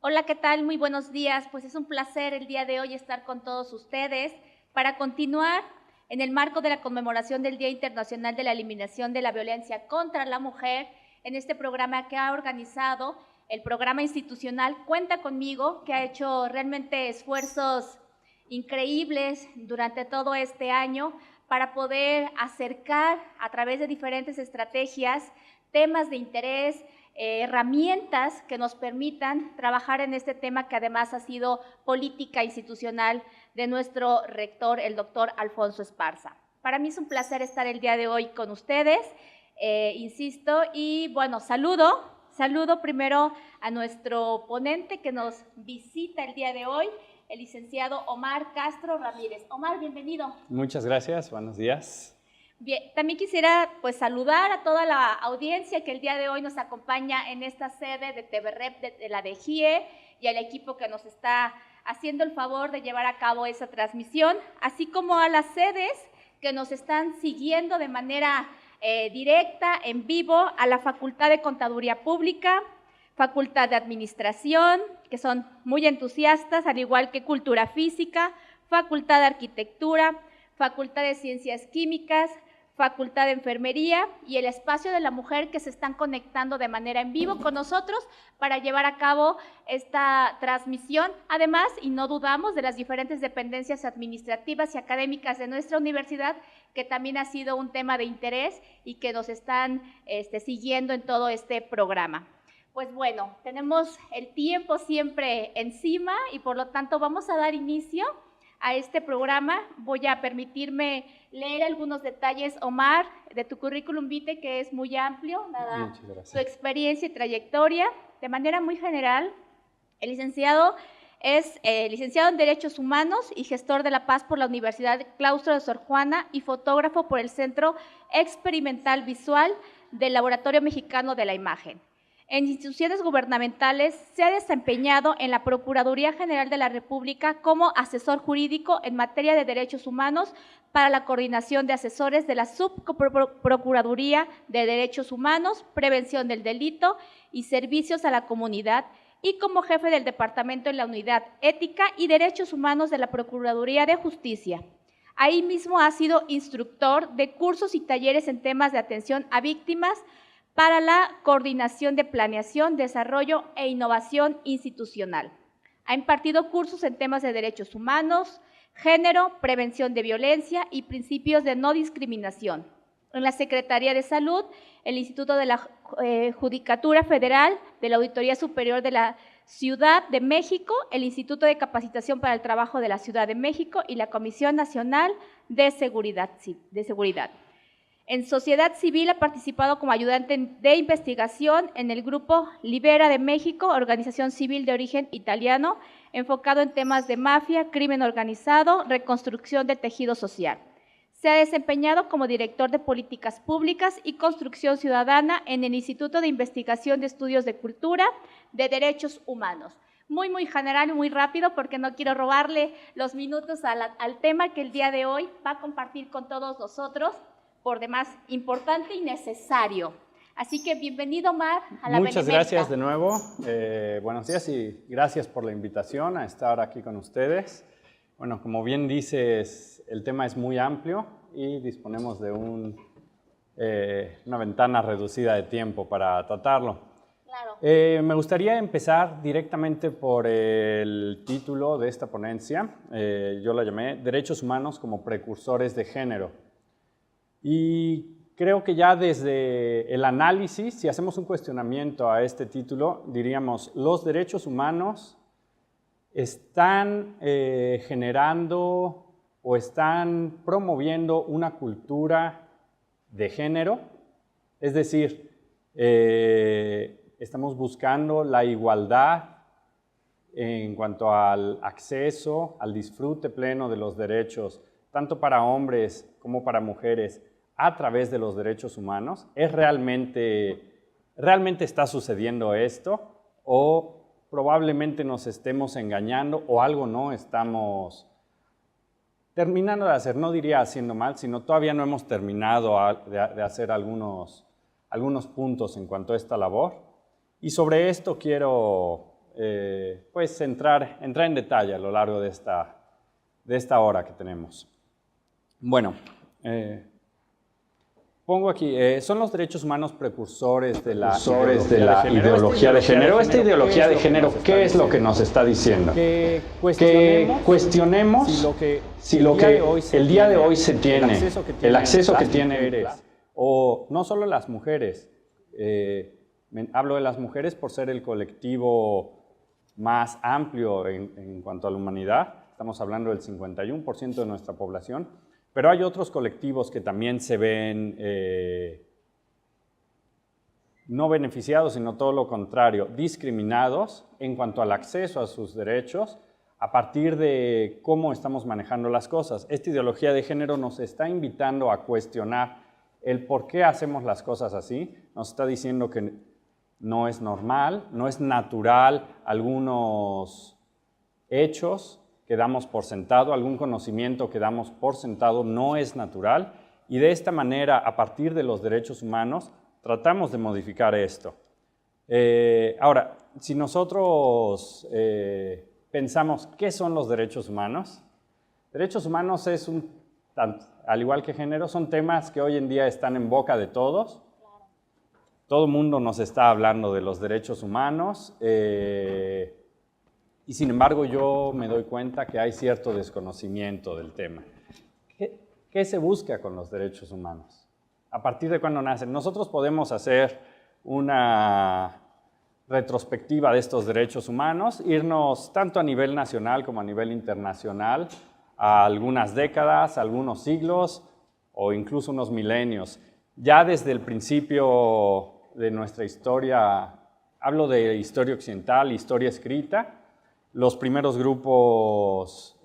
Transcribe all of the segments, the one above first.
Hola, ¿qué tal? Muy buenos días. Pues es un placer el día de hoy estar con todos ustedes para continuar en el marco de la conmemoración del Día Internacional de la Eliminación de la Violencia contra la Mujer en este programa que ha organizado el programa institucional Cuenta Conmigo, que ha hecho realmente esfuerzos increíbles durante todo este año para poder acercar a través de diferentes estrategias temas de interés, herramientas que nos permitan trabajar en este tema que además ha sido política institucional de nuestro rector, el doctor Alfonso Esparza. Para mí es un placer estar el día de hoy con ustedes, insisto, y bueno, saludo primero a nuestro ponente que nos visita el día de hoy, el licenciado Omar Castro Ramírez. Omar, bienvenido. Muchas gracias, buenos días. Bien, también quisiera pues saludar a toda la audiencia que el día de hoy nos acompaña en esta sede de TVREP de la DGIE y al equipo que nos está haciendo el favor de llevar a cabo esa transmisión, así como a las sedes que nos están siguiendo de manera directa, en vivo, a la Facultad de Contaduría Pública, Facultad de Administración, que son muy entusiastas, al igual que Cultura Física, Facultad de Arquitectura, Facultad de Ciencias Químicas, Facultad de Enfermería y el Espacio de la Mujer que se están conectando de manera en vivo con nosotros para llevar a cabo esta transmisión. Además, y no dudamos, de las diferentes dependencias administrativas y académicas de nuestra universidad, que también ha sido un tema de interés y que nos están siguiendo en todo este programa. Pues bueno, tenemos el tiempo siempre encima y por lo tanto vamos a dar inicio a este programa. Voy a permitirme leer algunos detalles, Omar, de tu currículum vitae, que es muy amplio, dada tu experiencia y trayectoria. De manera muy general, el licenciado es licenciado en Derechos Humanos y gestor de la paz por la Universidad Claustro de Sor Juana y fotógrafo por el Centro Experimental Visual del Laboratorio Mexicano de la Imagen. En instituciones gubernamentales se ha desempeñado en la Procuraduría General de la República como asesor jurídico en materia de derechos humanos para la coordinación de asesores de la Subprocuraduría de Derechos Humanos, Prevención del Delito y Servicios a la Comunidad, y como jefe del departamento en la Unidad Ética y Derechos Humanos de la Procuraduría de Justicia. Ahí mismo ha sido instructor de cursos y talleres en temas de atención a víctimas, para la coordinación de planeación, desarrollo e innovación institucional. Ha impartido cursos en temas de derechos humanos, género, prevención de violencia y principios de no discriminación. En la Secretaría de Salud, el Instituto de la Judicatura Federal, de la Auditoría Superior de la Ciudad de México, el Instituto de Capacitación para el Trabajo de la Ciudad de México y la Comisión Nacional de Seguridad. En sociedad civil ha participado como ayudante de investigación en el Grupo Libera de México, organización civil de origen italiano, enfocado en temas de mafia, crimen organizado, reconstrucción del tejido social. Se ha desempeñado como director de políticas públicas y construcción ciudadana en el Instituto de Investigación de Estudios de Cultura de Derechos Humanos. Muy general y muy rápido porque no quiero robarle los minutos al tema que el día de hoy va a compartir con todos nosotros, por demás importante y necesario. Así que bienvenido, Omar, a la Muchas gracias de nuevo. Buenos días y gracias por la invitación a estar aquí con ustedes. Bueno, como bien dices, el tema es muy amplio y disponemos de una ventana reducida de tiempo para tratarlo. Claro. Me gustaría empezar directamente por el título de esta ponencia. Yo la llamé Derechos Humanos como precursores de género. Y creo que ya desde el análisis, si hacemos un cuestionamiento a este título, diríamos, los derechos humanos están generando o están promoviendo una cultura de género, es decir, estamos buscando la igualdad en cuanto al acceso, al disfrute pleno de los derechos, tanto para hombres como para mujeres, a través de los derechos humanos. ¿Es realmente está sucediendo esto? ¿O probablemente nos estemos engañando o algo no estamos terminando de hacer? No diría haciendo mal, sino todavía no hemos terminado de hacer algunos puntos en cuanto a esta labor. Y sobre esto quiero pues entrar en detalle a lo largo de esta hora que tenemos. Bueno, pongo aquí, son los derechos humanos precursores de la ideología de género. Esta ideología de género, ¿qué es lo que nos está diciendo? Que cuestionemos si lo que el día de hoy se tiene, el acceso que tienen mujeres, o no solo las mujeres, hablo de las mujeres por ser el colectivo más amplio en cuanto a la humanidad, estamos hablando del 51% de nuestra población, pero hay otros colectivos que también se ven no beneficiados, sino todo lo contrario, discriminados en cuanto al acceso a sus derechos a partir de cómo estamos manejando las cosas. Esta ideología de género nos está invitando a cuestionar el por qué hacemos las cosas así, nos está diciendo que no es normal, no es natural algunos hechos que damos por sentado, algún conocimiento que damos por sentado no es natural, y de esta manera, a partir de los derechos humanos, tratamos de modificar esto. Ahora, si nosotros pensamos qué son los derechos humanos es al igual que género, son temas que hoy en día están en boca de todos. Todo el mundo nos está hablando de los derechos humanos, y sin embargo yo me doy cuenta que hay cierto desconocimiento del tema. ¿Qué se busca con los derechos humanos? ¿A partir de cuándo nacen? Nosotros podemos hacer una retrospectiva de estos derechos humanos, irnos tanto a nivel nacional como a nivel internacional, a algunas décadas, a algunos siglos o incluso unos milenios. Ya desde el principio de nuestra historia, hablo de historia occidental, historia escrita, los primeros grupos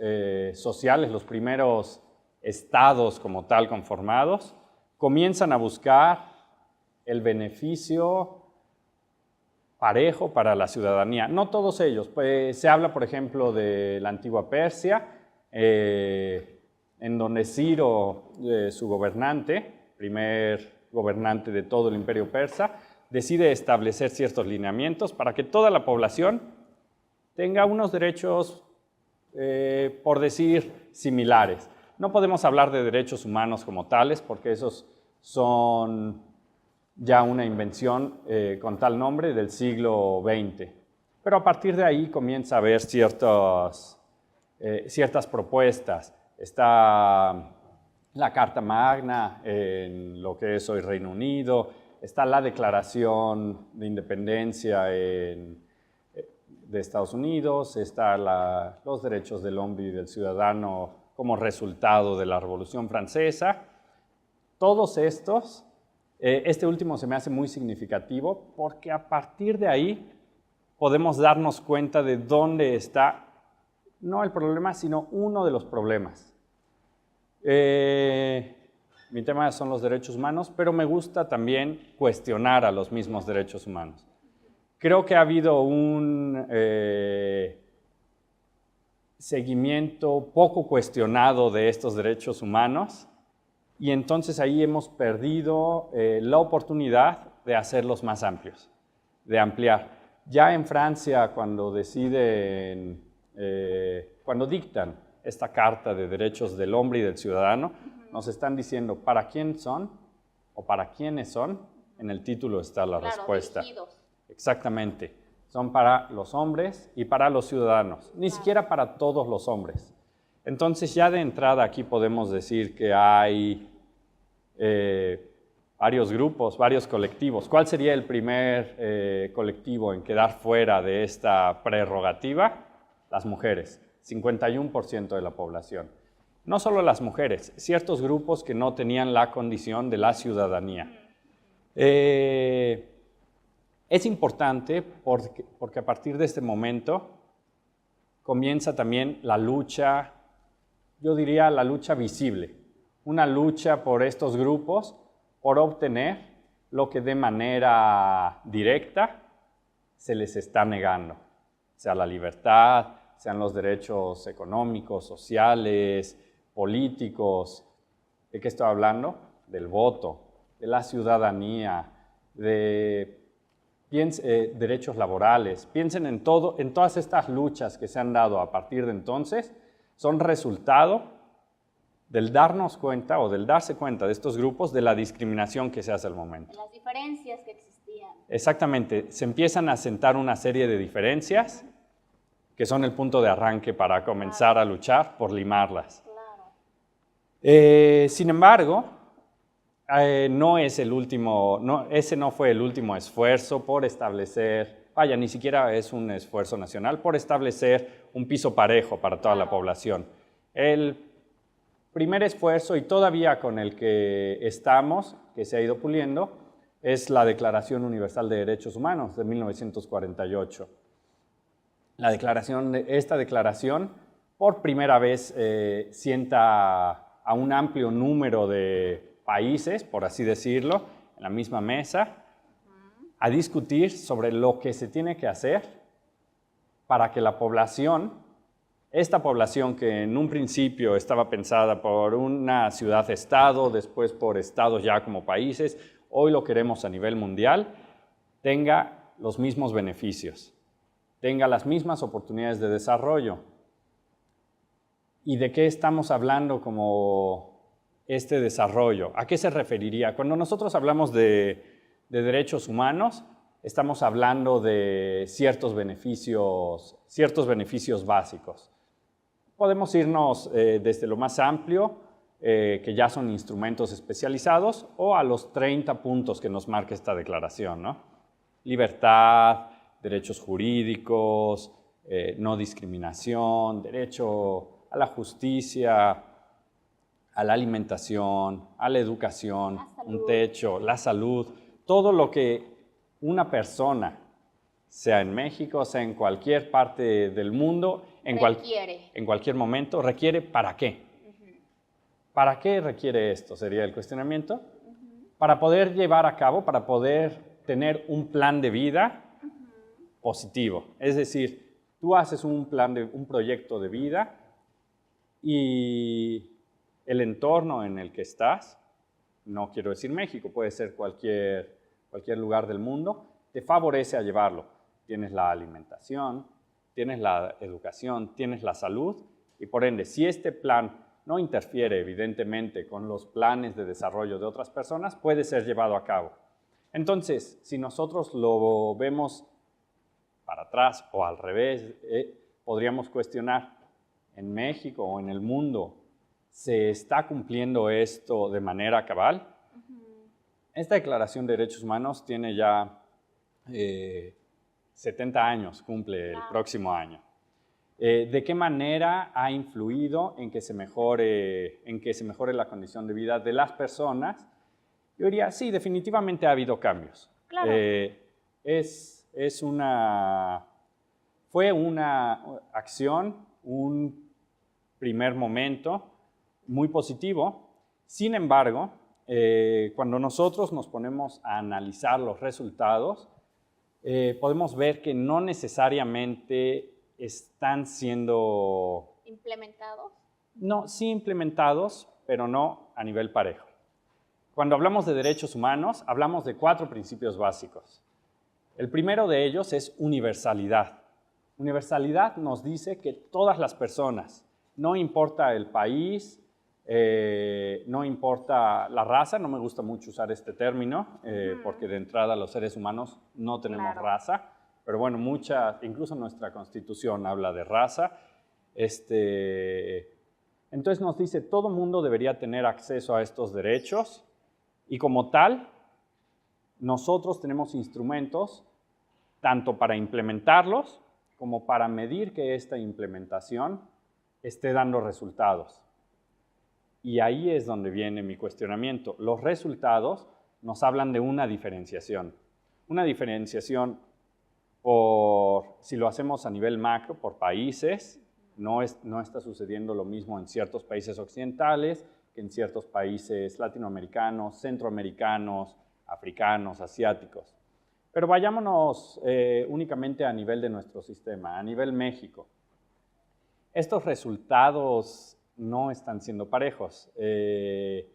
sociales, los primeros estados como tal conformados, comienzan a buscar el beneficio parejo para la ciudadanía. No todos ellos, pues se habla por ejemplo de la antigua Persia, en donde Ciro, su gobernante, primer gobernante de todo el imperio persa, decide establecer ciertos lineamientos para que toda la población tenga unos derechos, por decir, similares. No podemos hablar de derechos humanos como tales, porque esos son ya una invención con tal nombre del siglo XX. Pero a partir de ahí comienza a haber ciertas propuestas. Está la Carta Magna en lo que es hoy Reino Unido, está la Declaración de Independencia de Estados Unidos, está los derechos del hombre y del ciudadano como resultado de la Revolución Francesa. Todos estos, este último se me hace muy significativo porque a partir de ahí podemos darnos cuenta de dónde está, no el problema, sino uno de los problemas. Mi tema son los derechos humanos, pero me gusta también cuestionar a los mismos derechos humanos. Creo que ha habido un seguimiento poco cuestionado de estos derechos humanos y entonces ahí hemos perdido la oportunidad de hacerlos más amplios, de ampliar. Ya en Francia, cuando dictan esta Carta de Derechos del Hombre y del Ciudadano, nos están diciendo para quién son o para quiénes son. En el título está la respuesta. Dirigidos. Exactamente. Son para los hombres y para los ciudadanos, ni siquiera para todos los hombres. Entonces ya de entrada aquí podemos decir que hay varios grupos, varios colectivos. ¿Cuál sería el primer colectivo en quedar fuera de esta prerrogativa? Las mujeres, 51% de la población. No solo las mujeres, ciertos grupos que no tenían la condición de la ciudadanía. Es importante porque a partir de este momento comienza también la lucha, yo diría la lucha visible, una lucha por estos grupos, por obtener lo que de manera directa se les está negando, sea la libertad, sean los derechos económicos, sociales, políticos. ¿De qué estoy hablando? Del voto, de la ciudadanía, de derechos laborales, piensen en todas estas luchas que se han dado a partir de entonces, son resultado del darnos cuenta o del darse cuenta de estos grupos de la discriminación que se hace al momento. Las diferencias que existían. Exactamente, se empiezan a sentar una serie de diferencias que son el punto de arranque para comenzar a luchar por limarlas. Sin embargo, ese no fue el último esfuerzo por establecer, ni siquiera es un esfuerzo nacional, por establecer un piso parejo para toda la población. El primer esfuerzo, y todavía con el que estamos, que se ha ido puliendo, es la Declaración Universal de Derechos Humanos de 1948. Esta declaración, por primera vez, sienta a un amplio número de países, por así decirlo, en la misma mesa, a discutir sobre lo que se tiene que hacer para que la población, esta población que en un principio estaba pensada por una ciudad-estado, después por estados ya como países, hoy lo queremos a nivel mundial, tenga los mismos beneficios, tenga las mismas oportunidades de desarrollo. ¿Y de qué estamos hablando como este desarrollo? ¿A qué se referiría? Cuando nosotros hablamos de derechos humanos, estamos hablando de ciertos beneficios básicos. Podemos irnos desde lo más amplio, que ya son instrumentos especializados, o a los 30 puntos que nos marca esta declaración, ¿no? Libertad, derechos jurídicos, no discriminación, derecho a la justicia, a la alimentación, a la educación, un techo, la salud, todo lo que una persona, sea en México, sea en cualquier parte del mundo, en cualquier momento, requiere. ¿Para qué? ¿Para qué requiere esto? Sería el cuestionamiento. Para poder llevar a cabo, para poder tener un plan de vida positivo. Es decir, tú haces un proyecto de vida y el entorno en el que estás, no quiero decir México, puede ser cualquier lugar del mundo, te favorece a llevarlo. Tienes la alimentación, tienes la educación, tienes la salud y por ende, si este plan no interfiere evidentemente con los planes de desarrollo de otras personas, puede ser llevado a cabo. Entonces, si nosotros lo vemos para atrás o al revés, podríamos cuestionar, ¿en México o en el mundo se está cumpliendo esto de manera cabal? Esta Declaración de Derechos Humanos tiene ya 70 años, cumple el próximo año. ¿De qué manera ha influido en que se mejore la condición de vida de las personas? Yo diría, sí, definitivamente ha habido cambios. Claro. Fue una acción, un primer momento muy positivo. Sin embargo, cuando nosotros nos ponemos a analizar los resultados, podemos ver que no necesariamente están siendo ¿implementados? No, sí implementados, pero no a nivel parejo. Cuando hablamos de derechos humanos, hablamos de 4 principios básicos. El primero de ellos es universalidad. Universalidad nos dice que todas las personas, no importa el país, no importa la raza, no me gusta mucho usar este término, porque de entrada los seres humanos no tenemos raza, pero bueno, incluso nuestra Constitución habla de raza. Entonces nos dice, todo mundo debería tener acceso a estos derechos y como tal, nosotros tenemos instrumentos tanto para implementarlos como para medir que esta implementación esté dando resultados. Y ahí es donde viene mi cuestionamiento. Los resultados nos hablan de una diferenciación. Una diferenciación si lo hacemos a nivel macro, por países, no está sucediendo lo mismo en ciertos países occidentales que en ciertos países latinoamericanos, centroamericanos, africanos, asiáticos. Pero vayámonos únicamente a nivel de nuestro sistema, a nivel México. Estos resultados no están siendo parejos. Hay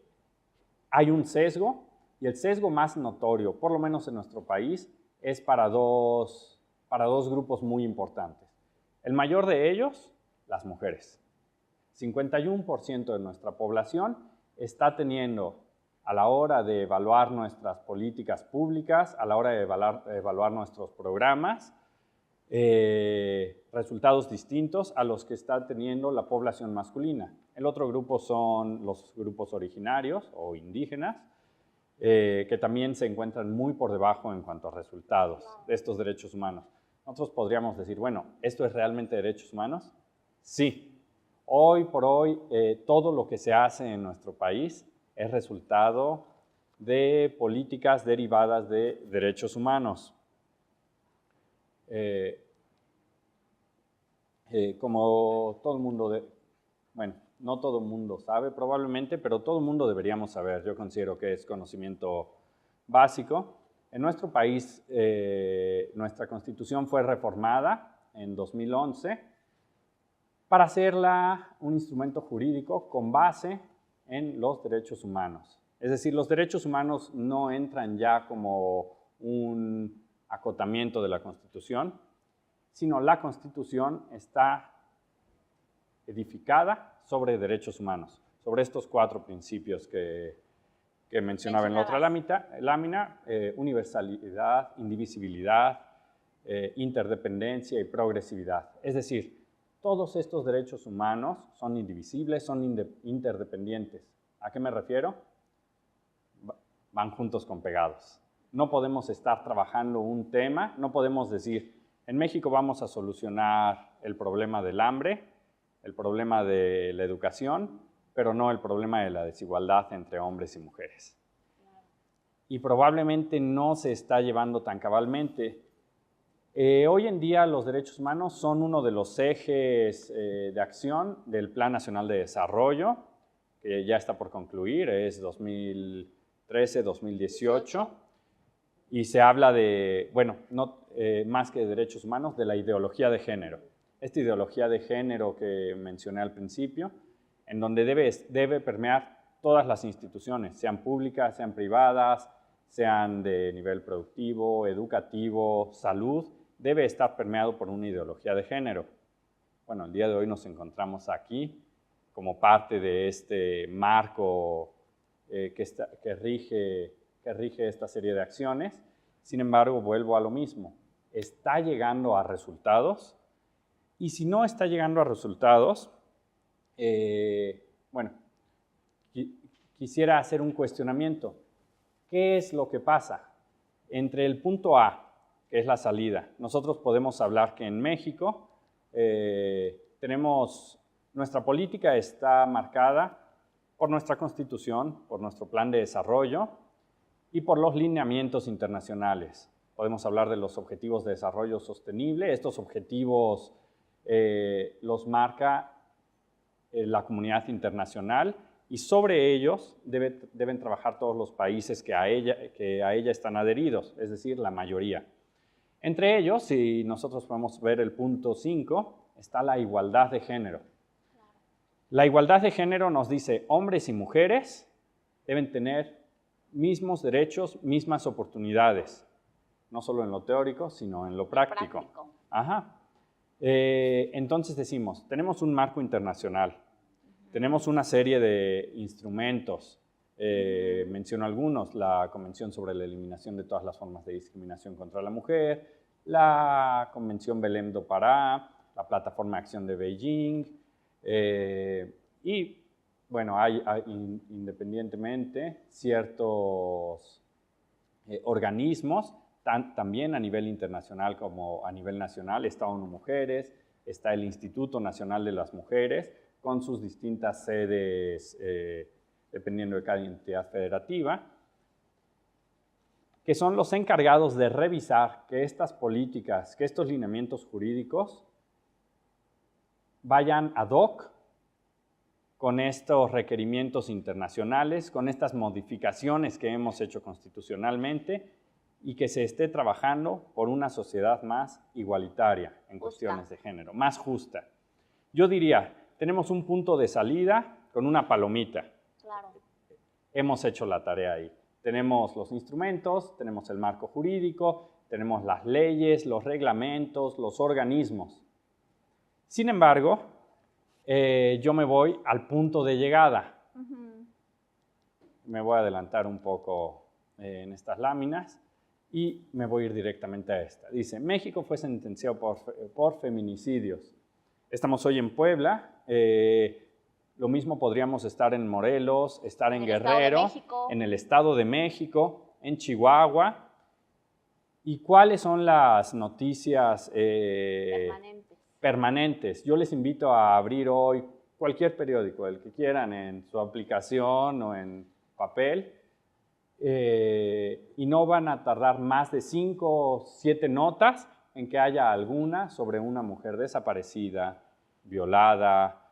un sesgo, y el sesgo más notorio, por lo menos en nuestro país, es para dos grupos muy importantes. El mayor de ellos, las mujeres. 51% de nuestra población está teniendo, a la hora de evaluar nuestras políticas públicas, a la hora de evaluar nuestros programas, resultados distintos a los que está teniendo la población masculina. El otro grupo son los grupos originarios o indígenas, que también se encuentran muy por debajo en cuanto a resultados de estos derechos humanos. Nosotros podríamos decir, bueno, ¿esto es realmente derechos humanos? Sí. Hoy por hoy, todo lo que se hace en nuestro país es resultado de políticas derivadas de derechos humanos. Como todo el mundo, bueno, no todo el mundo sabe probablemente, pero todo el mundo deberíamos saber. Yo considero que es conocimiento básico. En nuestro país, nuestra Constitución fue reformada en 2011 para hacerla un instrumento jurídico con base en los derechos humanos. Es decir, los derechos humanos no entran ya como un acotamiento de la Constitución, sino la Constitución está edificada sobre derechos humanos, sobre estos 4 principios que mencionaba en la otra lámina, universalidad, indivisibilidad, interdependencia y progresividad. Es decir, todos estos derechos humanos son indivisibles, son interdependientes. ¿A qué me refiero? Van juntos con pegados. No podemos estar trabajando un tema, no podemos decir, en México vamos a solucionar el problema del hambre, el problema de la educación, pero no el problema de la desigualdad entre hombres y mujeres. Y probablemente no se está llevando tan cabalmente. Hoy en día los derechos humanos son uno de los ejes de acción del Plan Nacional de Desarrollo, que ya está por concluir, es 2013-2018, y se habla de, bueno, más que de derechos humanos, de la ideología de género. Esta ideología de género que mencioné al principio, en donde debe permear todas las instituciones, sean públicas, sean privadas, sean de nivel productivo, educativo, salud, debe estar permeado por una ideología de género. Bueno, el día de hoy nos encontramos aquí como parte de este marco que rige esta serie de acciones. Sin embargo, vuelvo a lo mismo. ¿Está llegando a resultados? Y si no está llegando a resultados, bueno, quisiera hacer un cuestionamiento. ¿Qué es lo que pasa? Entre el punto A, que es la salida, nosotros podemos hablar que en México nuestra política está marcada por nuestra Constitución, por nuestro plan de desarrollo y por los lineamientos internacionales. Podemos hablar de los Objetivos de Desarrollo Sostenible. Estos objetivos los marca la comunidad internacional y sobre ellos deben trabajar todos los países que a ella están adheridos, es decir, la mayoría. Entre ellos, si nosotros podemos ver el punto 5, está la igualdad de género. La igualdad de género nos dice hombres y mujeres deben tener mismos derechos, mismas oportunidades, no solo en lo teórico, sino en lo práctico. Ajá. Entonces decimos, tenemos un marco internacional, tenemos una serie de instrumentos, menciono algunos, la Convención sobre la Eliminación de todas las formas de discriminación contra la mujer, la Convención Belém do Pará, la Plataforma de Acción de Beijing, y bueno, hay independientemente ciertos organismos, también a nivel internacional como a nivel nacional, está ONU Mujeres, está el Instituto Nacional de las Mujeres, con sus distintas sedes, dependiendo de cada entidad federativa, que son los encargados de revisar que estas políticas, que estos lineamientos jurídicos vayan ad hoc con estos requerimientos internacionales, con estas modificaciones que hemos hecho constitucionalmente y que se esté trabajando por una sociedad más igualitaria en cuestiones de género, más justa. Yo diría, tenemos un punto de salida con una palomita. Claro. Hemos hecho la tarea ahí. Tenemos los instrumentos, tenemos el marco jurídico, tenemos las leyes, los reglamentos, los organismos. Sin embargo, yo me voy al punto de llegada. Me voy a adelantar un poco en estas láminas y me voy a ir directamente a esta. Dice, México fue sentenciado por feminicidios. Estamos hoy en Puebla. Lo mismo podríamos estar en Morelos, estar en Guerrero, en el Estado de México, en Chihuahua. ¿Y cuáles son las noticias permanentes? Yo les invito a abrir hoy cualquier periódico, el que quieran, en su aplicación o en papel, y no van a tardar más de 5 o 7 notas en que haya alguna sobre una mujer desaparecida, violada,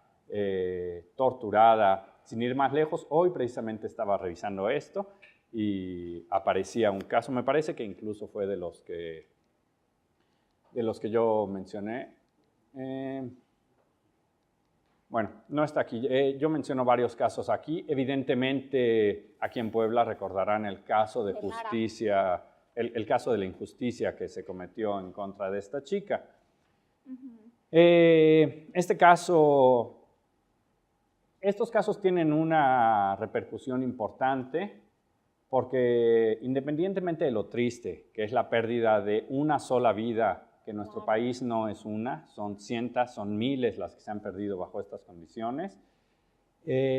torturada. Sin ir más lejos, hoy precisamente estaba revisando esto y aparecía un caso, me parece que incluso fue de los que yo mencioné. Bueno, no está aquí. Yo menciono varios casos aquí. Evidentemente, aquí en Puebla recordarán el caso de justicia, el caso de la injusticia que se cometió en contra de esta chica. Estos casos tienen una repercusión importante porque independientemente de lo triste, que es la pérdida de una sola vida, que en nuestro país no es una, son cientos, son miles las que se han perdido bajo estas condiciones,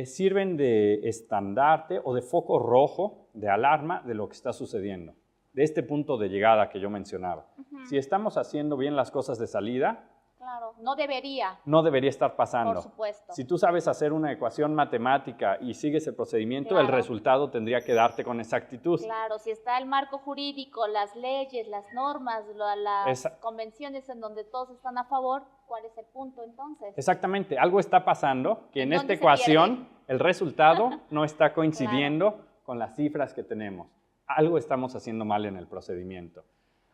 sirven de estandarte o de foco rojo, de alarma de lo que está sucediendo, de este punto de llegada que yo mencionaba. Si estamos haciendo bien las cosas de salida, claro, no debería. No debería estar pasando. Por supuesto. Si tú sabes hacer una ecuación matemática y sigues el procedimiento, el resultado tendría que darte con exactitud. Claro, si está el marco jurídico, las leyes, las normas, las convenciones en donde todos están a favor, ¿cuál es el punto entonces? Exactamente, algo está pasando que en esta ecuación el resultado no está coincidiendo con las cifras que tenemos. Algo estamos haciendo mal en el procedimiento.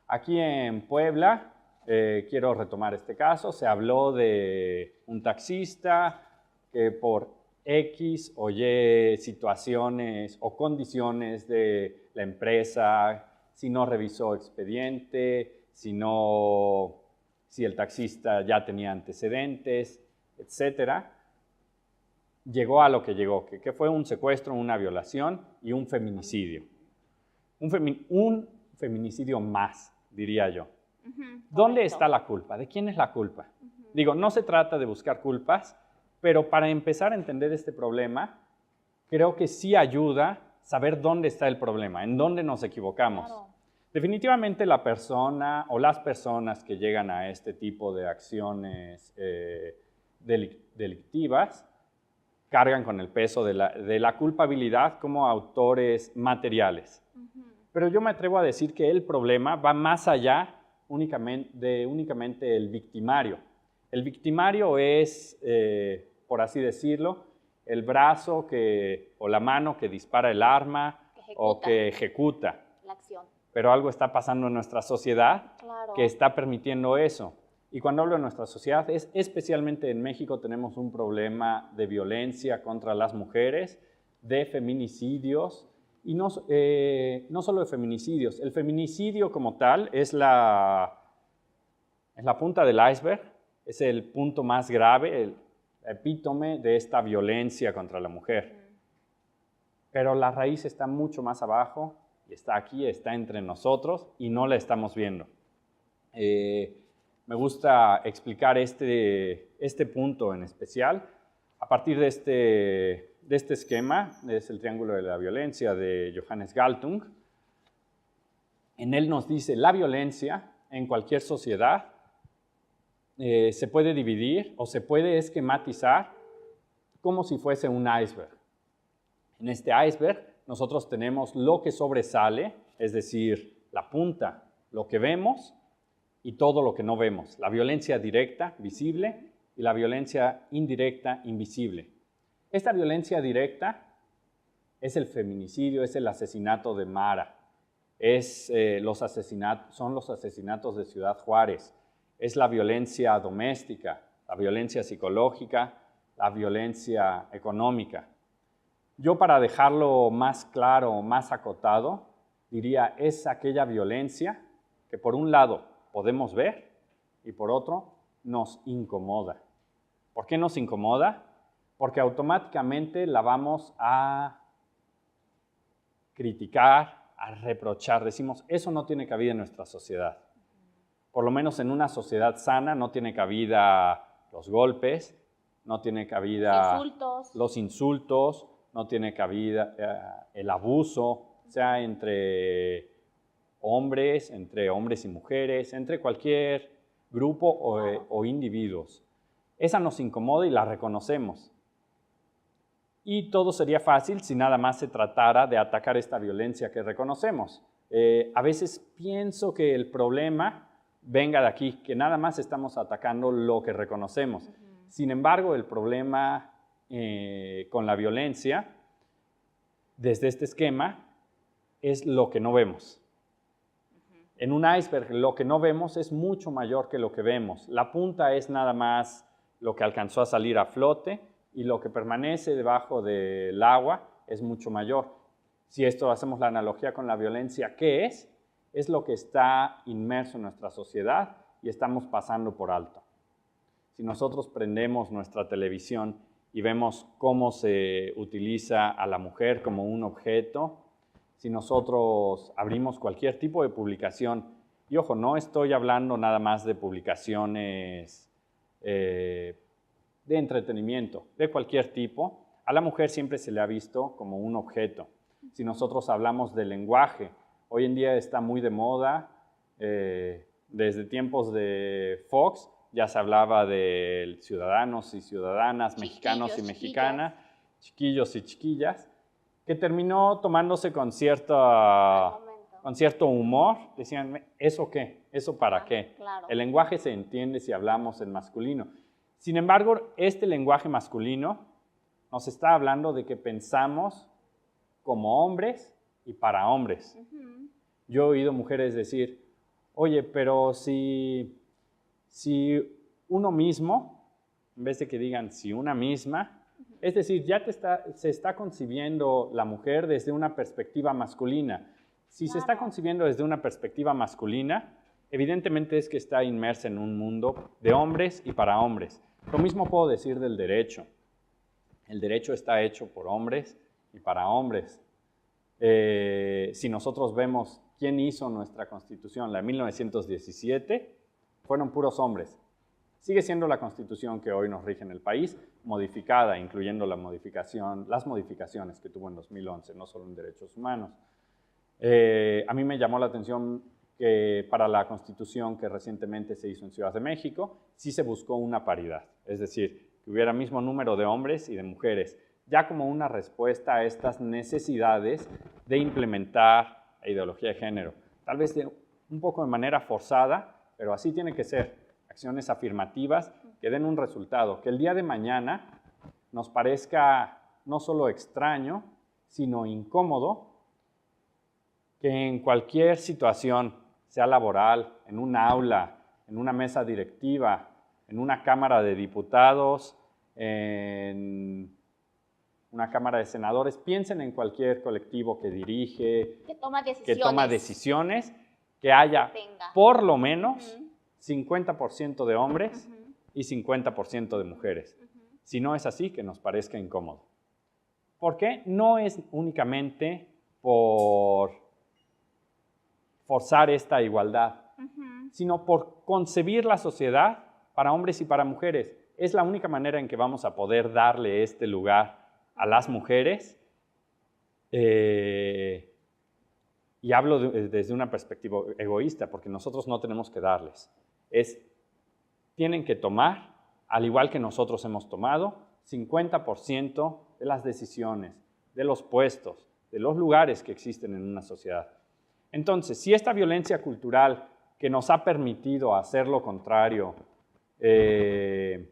Aquí en Puebla, quiero retomar este caso, se habló de un taxista que por X o Y situaciones o condiciones de la empresa, si no revisó expediente, si el taxista ya tenía antecedentes, etcétera, llegó a lo que llegó, que fue un secuestro, una violación y un feminicidio. Un feminicidio más, diría yo. ¿Dónde está la culpa? ¿De quién es la culpa? Digo, no se trata de buscar culpas, pero para empezar a entender este problema, creo que sí ayuda saber dónde está el problema, en dónde nos equivocamos. Claro. Definitivamente la persona o las personas que llegan a este tipo de acciones delictivas cargan con el peso de la culpabilidad como autores materiales. Pero yo me atrevo a decir que el problema va más allá únicamente el victimario. El victimario es, por así decirlo, el brazo o la mano que dispara el arma o que ejecuta la acción. Pero algo está pasando en nuestra sociedad que está permitiendo eso. Y cuando hablo de nuestra sociedad, es especialmente en México tenemos un problema de violencia contra las mujeres, de feminicidios, y no solo de feminicidios. El feminicidio como tal es la punta del iceberg, es el punto más grave, el epítome de esta violencia contra la mujer. Pero la raíz está mucho más abajo, y está aquí, está entre nosotros, y no la estamos viendo. Me gusta explicar este punto en especial a partir de este esquema, es el triángulo de la violencia de Johannes Galtung. En él nos dice, la violencia en cualquier sociedad se puede dividir o se puede esquematizar como si fuese un iceberg. En este iceberg nosotros tenemos lo que sobresale, es decir, la punta, lo que vemos y todo lo que no vemos. La violencia directa, visible, y la violencia indirecta, invisible. Esta violencia directa es el feminicidio, es el asesinato de Mara, son los asesinatos de Ciudad Juárez, es la violencia doméstica, la violencia psicológica, la violencia económica. Yo, para dejarlo más claro, más acotado, diría, es aquella violencia que por un lado podemos ver y por otro nos incomoda. ¿Por qué nos incomoda? Porque automáticamente la vamos a criticar, a reprochar. Decimos, eso no tiene cabida en nuestra sociedad. Por lo menos en una sociedad sana no tiene cabida los golpes, no tiene cabida los insultos, no tiene cabida el abuso, sea entre hombres y mujeres, entre cualquier grupo o individuos. Esa nos incomoda y la reconocemos. Y todo sería fácil si nada más se tratara de atacar esta violencia que reconocemos. A veces pienso que el problema venga de aquí, que nada más estamos atacando lo que reconocemos. Sin embargo, el problema con la violencia, desde este esquema, es lo que no vemos. En un iceberg, lo que no vemos es mucho mayor que lo que vemos. La punta es nada más lo que alcanzó a salir a flote y lo que permanece debajo del agua es mucho mayor. Si esto hacemos la analogía con la violencia, ¿qué es? Es lo que está inmerso en nuestra sociedad y estamos pasando por alto. Si nosotros prendemos nuestra televisión y vemos cómo se utiliza a la mujer como un objeto, si nosotros abrimos cualquier tipo de publicación, y ojo, no estoy hablando nada más de publicaciones de entretenimiento, de cualquier tipo, a la mujer siempre se le ha visto como un objeto. Si nosotros hablamos del lenguaje, hoy en día está muy de moda, desde tiempos de Fox ya se hablaba de ciudadanos y ciudadanas, mexicanos y mexicanas, chiquillos y chiquillas, que terminó tomándose con cierto humor. Decían, ¿eso qué? ¿Eso para qué? Claro. El lenguaje se entiende si hablamos en masculino. Sin embargo, este lenguaje masculino nos está hablando de que pensamos como hombres y para hombres. Yo he oído mujeres decir, oye, pero si uno mismo, en vez de que digan si una misma, es decir, ya se está concibiendo la mujer desde una perspectiva masculina. Si se está concibiendo desde una perspectiva masculina, evidentemente es que está inmersa en un mundo de hombres y para hombres. Lo mismo puedo decir del derecho. El derecho está hecho por hombres y para hombres. Si nosotros vemos quién hizo nuestra Constitución, la de 1917, fueron puros hombres. Sigue siendo la Constitución que hoy nos rige en el país, modificada, incluyendo las modificaciones que tuvo en 2011, no solo en derechos humanos. A mí me llamó la atención que para la Constitución que recientemente se hizo en Ciudad de México, sí se buscó una paridad, es decir, que hubiera el mismo número de hombres y de mujeres, ya como una respuesta a estas necesidades de implementar la ideología de género. Tal vez un poco de manera forzada, pero así tiene que ser. Acciones afirmativas que den un resultado, que el día de mañana nos parezca no solo extraño, sino incómodo, que en cualquier situación, sea laboral, en un aula, en una mesa directiva, en una cámara de diputados, en una cámara de senadores, piensen en cualquier colectivo que dirige, que toma decisiones, que haya por lo menos 50% de hombres y 50% de mujeres. Si no es así, que nos parezca incómodo. ¿Por qué? No es únicamente por forzar esta igualdad, sino por concebir la sociedad para hombres y para mujeres. Es la única manera en que vamos a poder darle este lugar a las mujeres. Y hablo desde una perspectiva egoísta, porque nosotros no tenemos que darles. Tienen que tomar, al igual que nosotros hemos tomado, 50% de las decisiones, de los puestos, de los lugares que existen en una sociedad. Entonces, si esta violencia cultural que nos ha permitido hacer lo contrario, que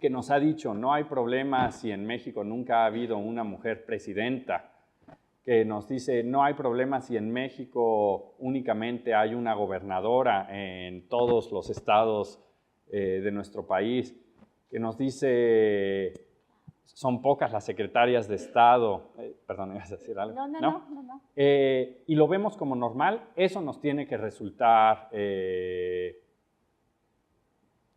nos ha dicho no hay problema si en México nunca ha habido una mujer presidenta, que nos dice no hay problema si en México únicamente hay una gobernadora en todos los estados de nuestro país, que nos dice son pocas las secretarias de Estado, perdón, ¿ibas a decir algo? No. Y lo vemos como normal, eso nos tiene que resultar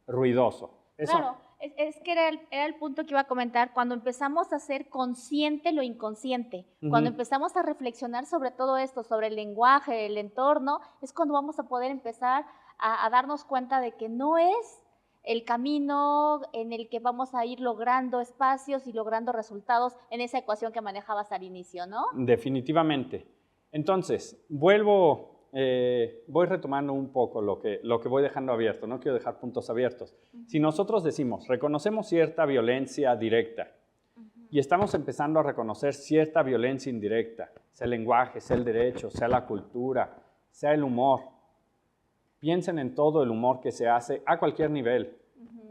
ruidoso. Eso, Claro, es que era el punto que iba a comentar, cuando empezamos a hacer consciente lo inconsciente, cuando empezamos a reflexionar sobre todo esto, sobre el lenguaje, el entorno, es cuando vamos a poder empezar a darnos cuenta de que no es el camino en el que vamos a ir logrando espacios y logrando resultados en esa ecuación que manejabas al inicio, ¿no? definitivamente. Entonces, voy retomando un poco lo que voy dejando abierto, no quiero dejar puntos abiertos. Si nosotros decimos, reconocemos cierta violencia directa y estamos empezando a reconocer cierta violencia indirecta, sea el lenguaje, sea el derecho, sea la cultura, sea el humor, piensen en todo el humor que se hace a cualquier nivel,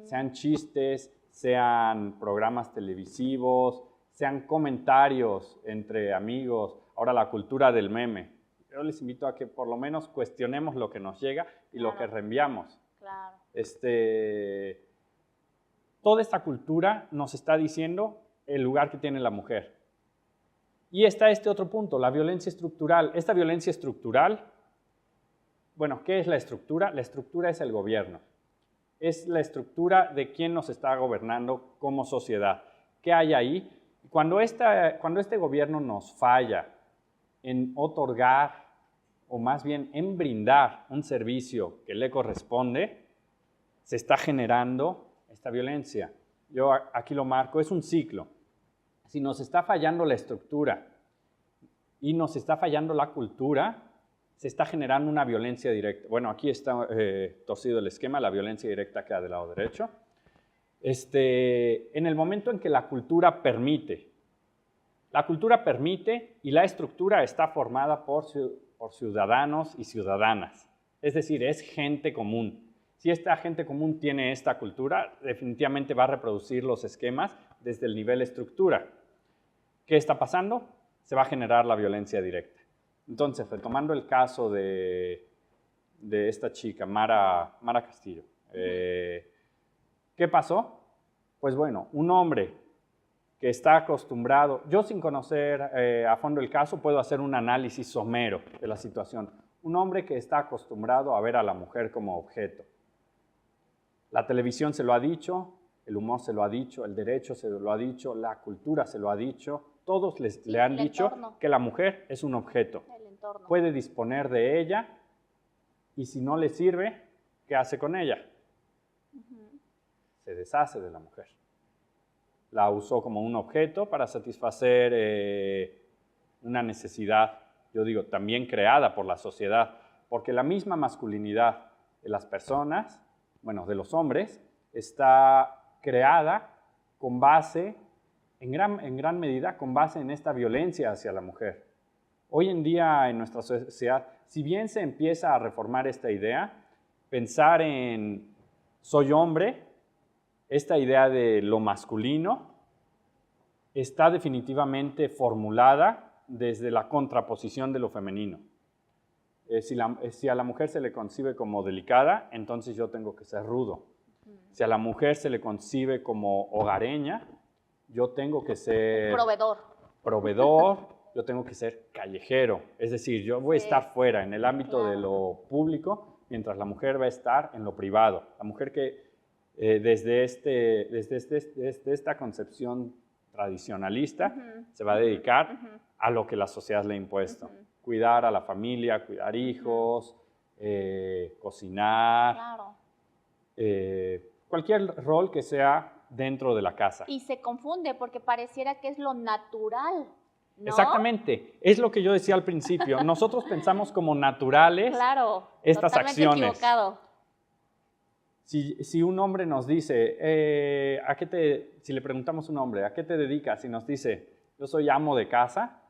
sean chistes, sean programas televisivos, sean comentarios entre amigos, ahora la cultura del meme. Yo les invito a que por lo menos cuestionemos lo que nos llega y lo que reenviamos. Claro. Toda esta cultura nos está diciendo el lugar que tiene la mujer. Y está este otro punto, la violencia estructural. Esta violencia estructural, bueno, ¿qué es la estructura? La estructura es el gobierno. Es la estructura de quién nos está gobernando como sociedad. ¿Qué hay ahí? Cuando este gobierno nos falla en otorgar, o más bien en brindar un servicio que le corresponde, se está generando esta violencia. Yo aquí lo marco, es un ciclo. Si nos está fallando la estructura y nos está fallando la cultura, se está generando una violencia directa. Bueno, aquí está torcido el esquema, la violencia directa queda del lado derecho. En el momento en que la cultura permite y la estructura está formada por ciudadanos y ciudadanas. Es decir, es gente común. Si esta gente común tiene esta cultura, definitivamente va a reproducir los esquemas desde el nivel estructura. ¿Qué está pasando? Se va a generar la violencia directa. Entonces, retomando el caso de esta chica, Mara Castillo. ¿Qué pasó? Pues bueno, un hombre que está acostumbrado, yo sin conocer a fondo el caso, puedo hacer un análisis somero de la situación. Un hombre que está acostumbrado a ver a la mujer como objeto. La televisión se lo ha dicho, el humor se lo ha dicho, el derecho se lo ha dicho, la cultura se lo ha dicho, todos le han dicho que la mujer es un objeto. Puede disponer de ella y si no le sirve, ¿qué hace con ella? Se deshace de la mujer. La usó como un objeto para satisfacer una necesidad, yo digo, también creada por la sociedad, porque la misma masculinidad de las personas, bueno, de los hombres, está creada con base, en gran medida, con base en esta violencia hacia la mujer. Hoy en día en nuestra sociedad, si bien se empieza a reformar esta idea, pensar en soy hombre, esta idea de lo masculino está definitivamente formulada desde la contraposición de lo femenino. Si a la mujer se le concibe como delicada, entonces yo tengo que ser rudo. Si a la mujer se le concibe como hogareña, yo tengo que ser proveedor, yo tengo que ser callejero. Es decir, yo voy a estar fuera en el ámbito de lo público, mientras la mujer va a estar en lo privado. La mujer que desde esta concepción tradicionalista se va a dedicar a lo que la sociedad le ha impuesto. Cuidar a la familia, cuidar hijos, cocinar, cualquier rol que sea dentro de la casa. Y se confunde porque pareciera que es lo natural, ¿no? Exactamente, es lo que yo decía al principio. Nosotros pensamos como naturales estas acciones. Equivocado. Si un hombre nos dice, si le preguntamos a un hombre, ¿a qué te dedicas? Y nos dice, yo soy amo de casa,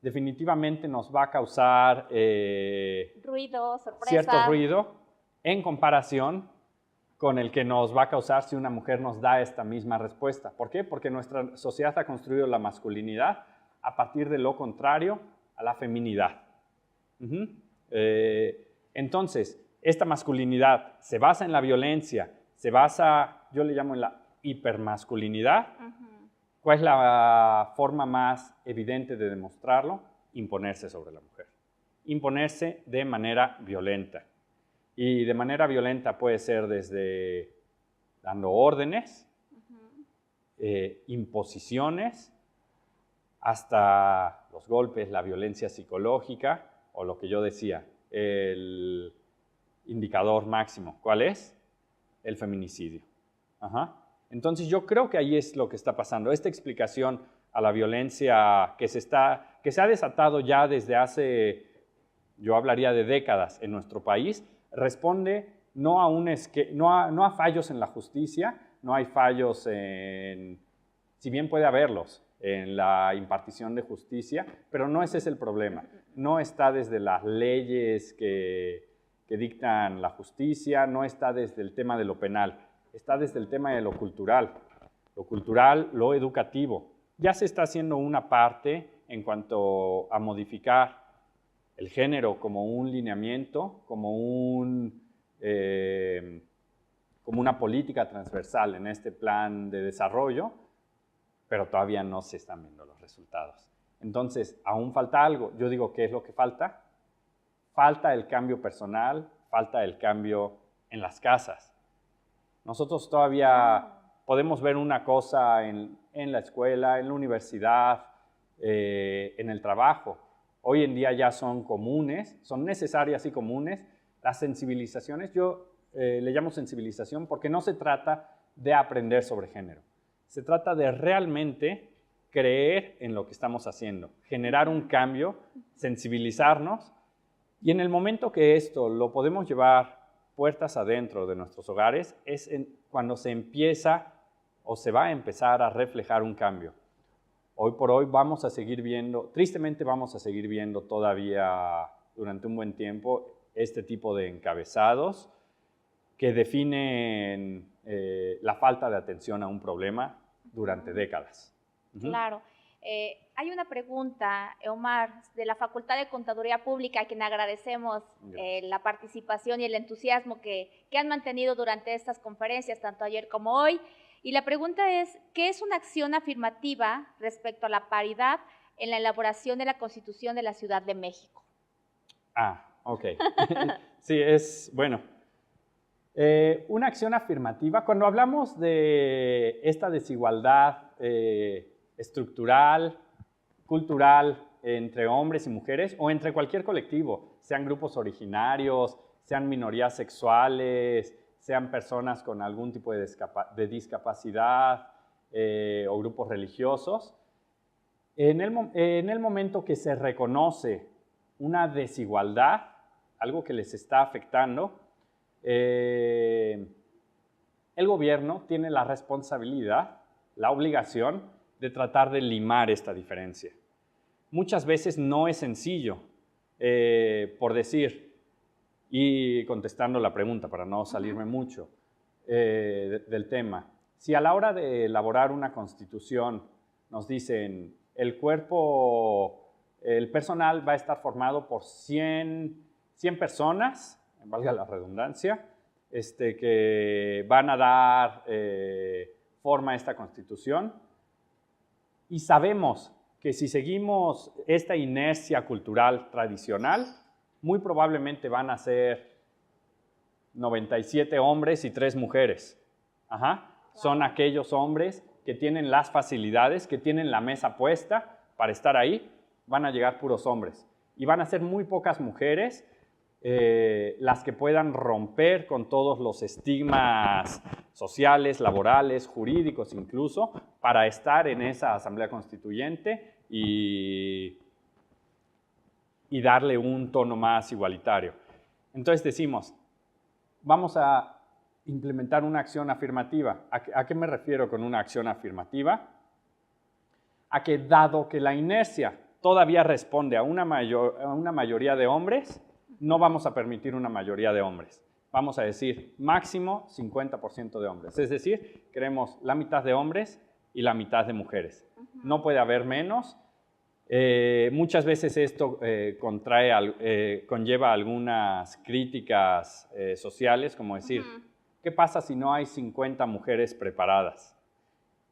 definitivamente nos va a causar ruido, sorpresa. Cierto ruido en comparación con el que nos va a causar si una mujer nos da esta misma respuesta. ¿Por qué? Porque nuestra sociedad ha construido la masculinidad a partir de lo contrario a la feminidad. Entonces, esta masculinidad se basa en la violencia, se basa, yo le llamo en la hipermasculinidad. ¿Cuál es la forma más evidente de demostrarlo? Imponerse sobre la mujer. Imponerse de manera violenta. Y de manera violenta puede ser desde dando órdenes, imposiciones, hasta los golpes, la violencia psicológica, o lo que yo decía, el indicador máximo. ¿Cuál es? El feminicidio. Entonces yo creo que ahí es lo que está pasando. Esta explicación a la violencia que se ha desatado ya desde hace, yo hablaría de décadas en nuestro país, responde no a fallos en la justicia, no hay fallos si bien puede haberlos, en la impartición de justicia, pero no ese es el problema. No está desde las leyes que dictan la justicia, no está desde el tema de lo penal, está desde el tema de lo cultural, lo educativo. Ya se está haciendo una parte en cuanto a modificar el género como un lineamiento, como una política transversal en este plan de desarrollo, pero todavía no se están viendo los resultados. Entonces, aún falta algo. Yo digo, ¿qué es lo que falta? Falta el cambio personal, falta el cambio en las casas. Nosotros todavía podemos ver una cosa en la escuela, en la universidad, en el trabajo. Hoy en día ya son comunes, son necesarias y comunes las sensibilizaciones. Yo le llamo sensibilización porque no se trata de aprender sobre género. Se trata de realmente creer en lo que estamos haciendo, generar un cambio, sensibilizarnos, y en el momento que esto lo podemos llevar puertas adentro de nuestros hogares, es cuando se empieza o se va a empezar a reflejar un cambio. Hoy por hoy vamos a seguir viendo, tristemente vamos a seguir viendo todavía durante un buen tiempo este tipo de encabezados que definen la falta de atención a un problema durante décadas. Claro. Hay una pregunta, Omar, de la Facultad de Contaduría Pública, a quien agradecemos la participación y el entusiasmo que han mantenido durante estas conferencias, tanto ayer como hoy. Y la pregunta es, ¿qué es una acción afirmativa respecto a la paridad en la elaboración de la Constitución de la Ciudad de México? Ok. Sí, bueno. Una acción afirmativa, cuando hablamos de esta desigualdad estructural, cultural, entre hombres y mujeres, o entre cualquier colectivo, sean grupos originarios, sean minorías sexuales, sean personas con algún tipo de discapacidad o grupos religiosos, en el momento que se reconoce una desigualdad, algo que les está afectando, el gobierno tiene la responsabilidad, la obligación de tratar de limar esta diferencia. Muchas veces no es sencillo, por decir, y contestando la pregunta para no salirme mucho del tema, si a la hora de elaborar una constitución nos dicen el personal va a estar formado por 100 personas, valga la redundancia, que van a dar forma a esta constitución, y sabemos que si seguimos esta inercia cultural tradicional, muy probablemente van a ser 97 hombres y 3 mujeres. Son aquellos hombres que tienen las facilidades, que tienen la mesa puesta para estar ahí, van a llegar puros hombres. Y van a ser muy pocas mujeres las que puedan romper con todos los estigmas sociales, laborales, jurídicos incluso, para estar en esa asamblea constituyente y darle un tono más igualitario. Entonces decimos, vamos a implementar una acción afirmativa. ¿A qué me refiero con una acción afirmativa? A que dado que la inercia todavía responde a una mayoría de hombres, no vamos a permitir una mayoría de hombres. Vamos a decir máximo 50% de hombres. Es decir, queremos la mitad de hombres y la mitad de mujeres. No puede haber menos. Muchas veces esto conlleva algunas críticas sociales, como decir, ¿qué pasa si no hay 50 mujeres preparadas?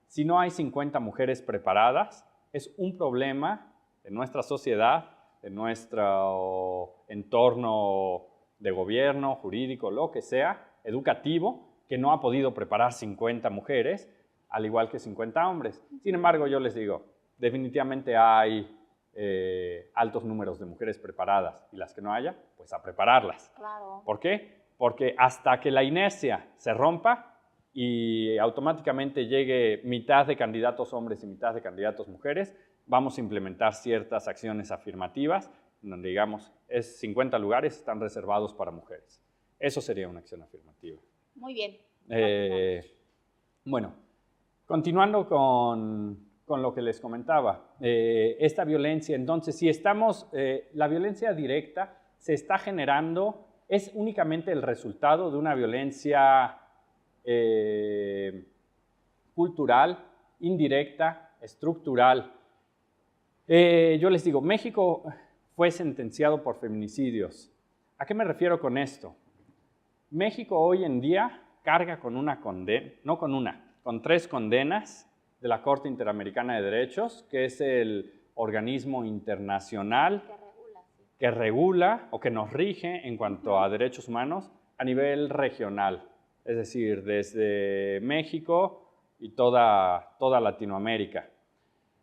si no hay 50 mujeres preparadas, es un problema de nuestra sociedad, de nuestro entorno de gobierno, jurídico, lo que sea, educativo, que no ha podido preparar 50 mujeres, al igual que 50 hombres. Sin embargo, yo les digo, definitivamente hay altos números de mujeres preparadas, y las que no haya, pues a prepararlas. Claro. ¿Por qué? Porque hasta que la inercia se rompa y automáticamente llegue mitad de candidatos hombres y mitad de candidatos mujeres, vamos a implementar ciertas acciones afirmativas, donde digamos, 50 lugares están reservados para mujeres. Eso sería una acción afirmativa. Muy bien. Bueno, continuando con lo que les comentaba, esta violencia, entonces, si estamos, la violencia directa se está generando, es únicamente el resultado de una violencia cultural, indirecta, estructural. Yo les digo, México fue sentenciado por feminicidios. ¿A qué me refiero con esto? México hoy en día carga con una condena, no con una, con 3 condenas de la Corte Interamericana de Derechos, que es el organismo internacional que regula o que nos rige en cuanto a derechos humanos a nivel regional, es decir, desde México y toda Latinoamérica.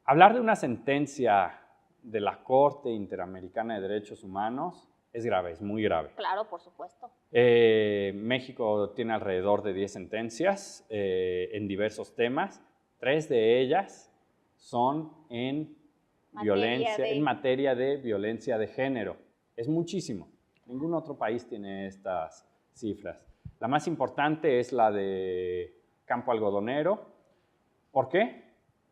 Hablar de una sentencia de la Corte Interamericana de Derechos Humanos es grave, es muy grave. Claro, por supuesto. México tiene alrededor de 10 sentencias en diversos temas. 3 de ellas son en materia de violencia de género. Es muchísimo. Ningún otro país tiene estas cifras. La más importante es la de Campo Algodonero. ¿Por qué?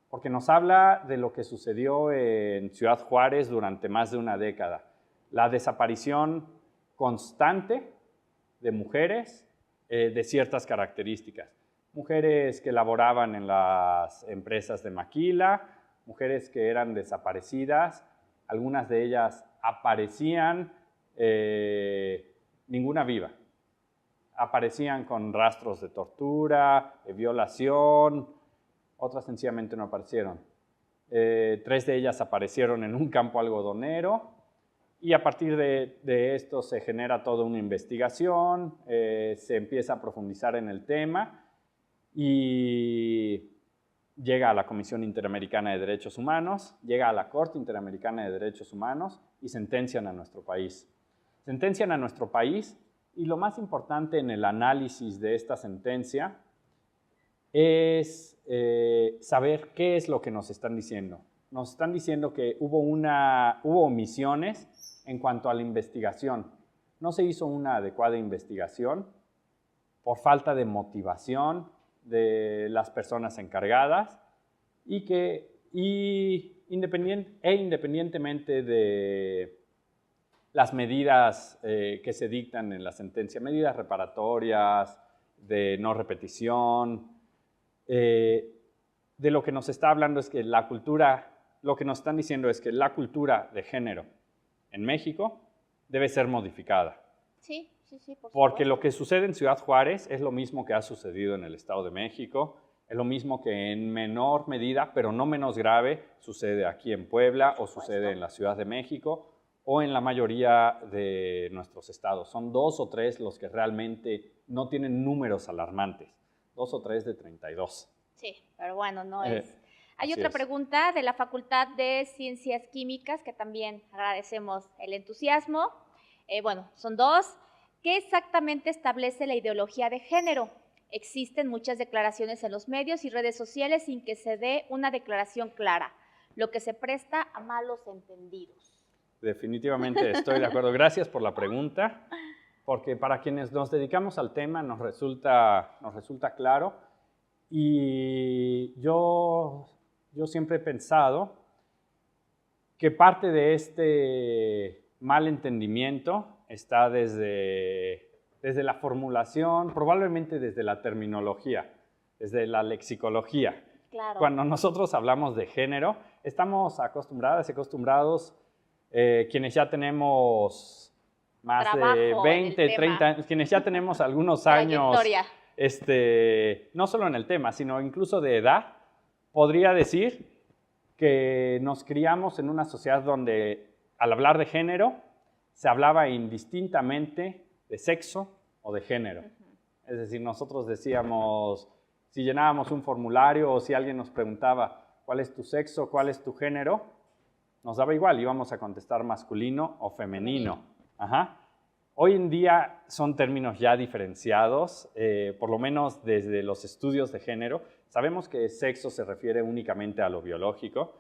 Porque nos habla de lo que sucedió en Ciudad Juárez durante más de una década. La desaparición constante de mujeres de ciertas características. Mujeres que laboraban en las empresas de maquila, mujeres que eran desaparecidas, algunas de ellas aparecían, ninguna viva. Aparecían con rastros de tortura, de violación, otras sencillamente no aparecieron. 3 de ellas aparecieron en un campo algodonero y a partir de esto se genera toda una investigación, se empieza a profundizar en el tema y llega a la Comisión Interamericana de Derechos Humanos, llega a la Corte Interamericana de Derechos Humanos y sentencian a nuestro país. Sentencian a nuestro país y lo más importante en el análisis de esta sentencia es saber qué es lo que nos están diciendo. Nos están diciendo que hubo omisiones en cuanto a la investigación. No se hizo una adecuada investigación por falta de motivación de las personas encargadas independientemente de las medidas que se dictan en la sentencia, medidas reparatorias, de no repetición, de lo que nos está hablando es que lo que nos están diciendo es que la cultura de género en México debe ser modificada. Sí, por supuesto. Porque lo que sucede en Ciudad Juárez es lo mismo que ha sucedido en el Estado de México, es lo mismo que en menor medida, pero no menos grave, sucede aquí en Puebla o sucede en la Ciudad de México o en la mayoría de nuestros estados. Son 2 o 3 los que realmente no tienen números alarmantes, 2 o 3 de 32. Sí, pero bueno, no es. Hay Así otra es. pregunta de la Facultad de Ciencias Químicas, que también agradecemos el entusiasmo. Bueno, son 2. ¿Qué exactamente establece la ideología de género? Existen muchas declaraciones en los medios y redes sociales sin que se dé una declaración clara, lo que se presta a malos entendidos. Definitivamente estoy de acuerdo. Gracias por la pregunta, porque para quienes nos dedicamos al tema nos resulta claro. Y yo siempre he pensado que parte de este mal entendimiento está desde la formulación, probablemente desde la terminología, desde la lexicología. Claro. Cuando nosotros hablamos de género, estamos acostumbradas y acostumbrados, quienes ya tenemos más de 20, 30 años, quienes ya tenemos algunos años, no solo en el tema, sino incluso de edad, podría decir que nos criamos en una sociedad donde al hablar de género se hablaba indistintamente de sexo o de género. Es decir, nosotros decíamos, si llenábamos un formulario o si alguien nos preguntaba cuál es tu sexo, cuál es tu género, nos daba igual, íbamos a contestar masculino o femenino. Ajá. Hoy en día son términos ya diferenciados, por lo menos desde los estudios de género. Sabemos que sexo se refiere únicamente a lo biológico.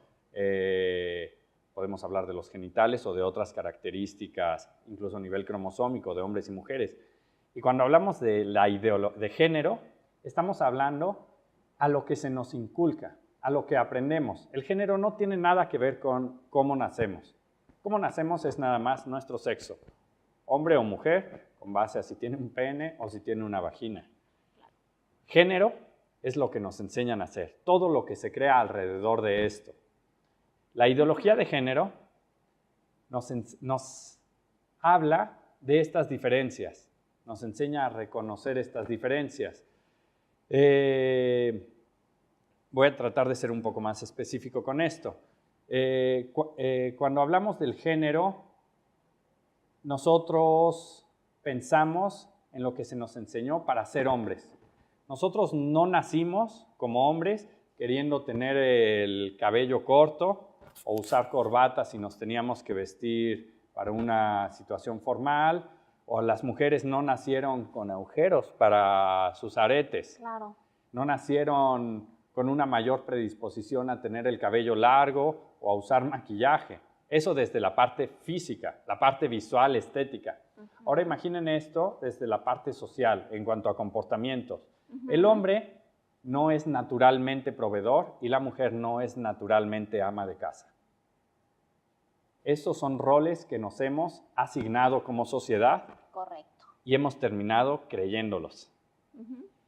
Podemos hablar de los genitales o de otras características, incluso a nivel cromosómico, de hombres y mujeres. Y cuando hablamos de de género, estamos hablando a lo que se nos inculca, a lo que aprendemos. El género no tiene nada que ver con cómo nacemos. Cómo nacemos es nada más nuestro sexo, hombre o mujer, con base a si tiene un pene o si tiene una vagina. Género es lo que nos enseñan a hacer, todo lo que se crea alrededor de esto. La ideología de género nos habla de estas diferencias, nos enseña a reconocer estas diferencias. Voy a tratar de ser un poco más específico con esto. Cuando hablamos del género, nosotros pensamos en lo que se nos enseñó para ser hombres. Nosotros no nacimos como hombres queriendo tener el cabello corto o usar corbatas si nos teníamos que vestir para una situación formal, o las mujeres no nacieron con agujeros para sus aretes. Claro. No nacieron con una mayor predisposición a tener el cabello largo o a usar maquillaje. Eso desde la parte física, la parte visual, estética. Ahora imaginen esto desde la parte social, en cuanto a comportamientos. El hombre no es naturalmente proveedor y la mujer no es naturalmente ama de casa. Estos son roles que nos hemos asignado como sociedad. Correcto. Y hemos terminado creyéndolos.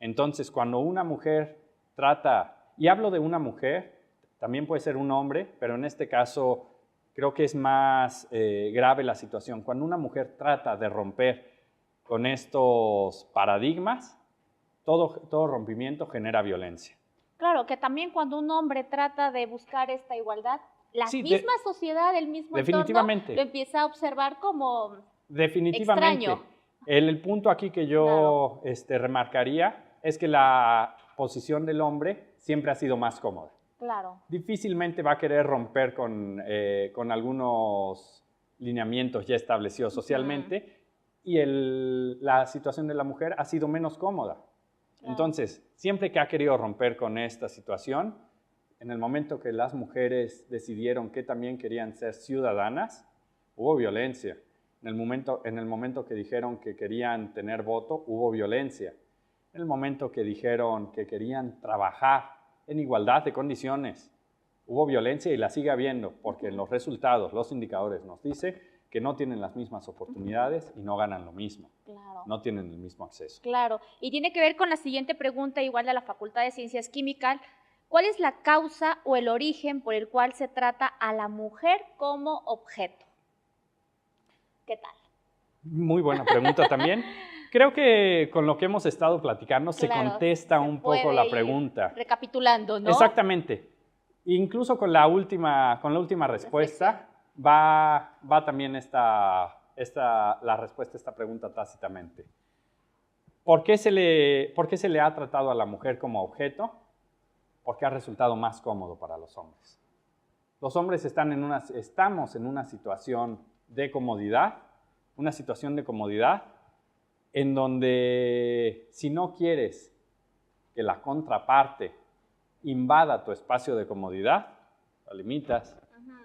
Entonces, cuando una mujer trata, y hablo de una mujer, también puede ser un hombre, pero en este caso creo que es más grave la situación. Cuando una mujer trata de romper con estos paradigmas, todo rompimiento genera violencia. Claro, que también cuando un hombre trata de buscar esta igualdad, la misma sociedad, el mismo entorno, lo empieza a observar como definitivamente. Extraño. El punto aquí que yo remarcaría es que la posición del hombre siempre ha sido más cómoda. Claro. Difícilmente va a querer romper con algunos lineamientos ya establecidos socialmente, y la situación de la mujer ha sido menos cómoda. Claro. Entonces, siempre que ha querido romper con esta situación, en el momento que las mujeres decidieron que también querían ser ciudadanas, hubo violencia. En el momento que dijeron que querían tener voto, hubo violencia. En el momento que dijeron que querían trabajar en igualdad de condiciones, hubo violencia y la sigue habiendo, porque en los resultados, los indicadores nos dicen que no tienen las mismas oportunidades y no ganan lo mismo. Claro. No tienen el mismo acceso. Claro. Y tiene que ver con la siguiente pregunta, igual de la Facultad de Ciencias Químicas. ¿Cuál es la causa o el origen por el cual se trata a la mujer como objeto? ¿Qué tal? Muy buena pregunta también. Creo que con lo que hemos estado platicando se contesta un poco la pregunta. Recapitulando, ¿no? Exactamente. Incluso con la última respuesta va también la respuesta a esta pregunta tácitamente. ¿Por qué se le ha tratado a la mujer como objeto? Porque ha resultado más cómodo para los hombres. Los hombres estamos en una situación de comodidad, en donde si no quieres que la contraparte invada tu espacio de comodidad, la limitas,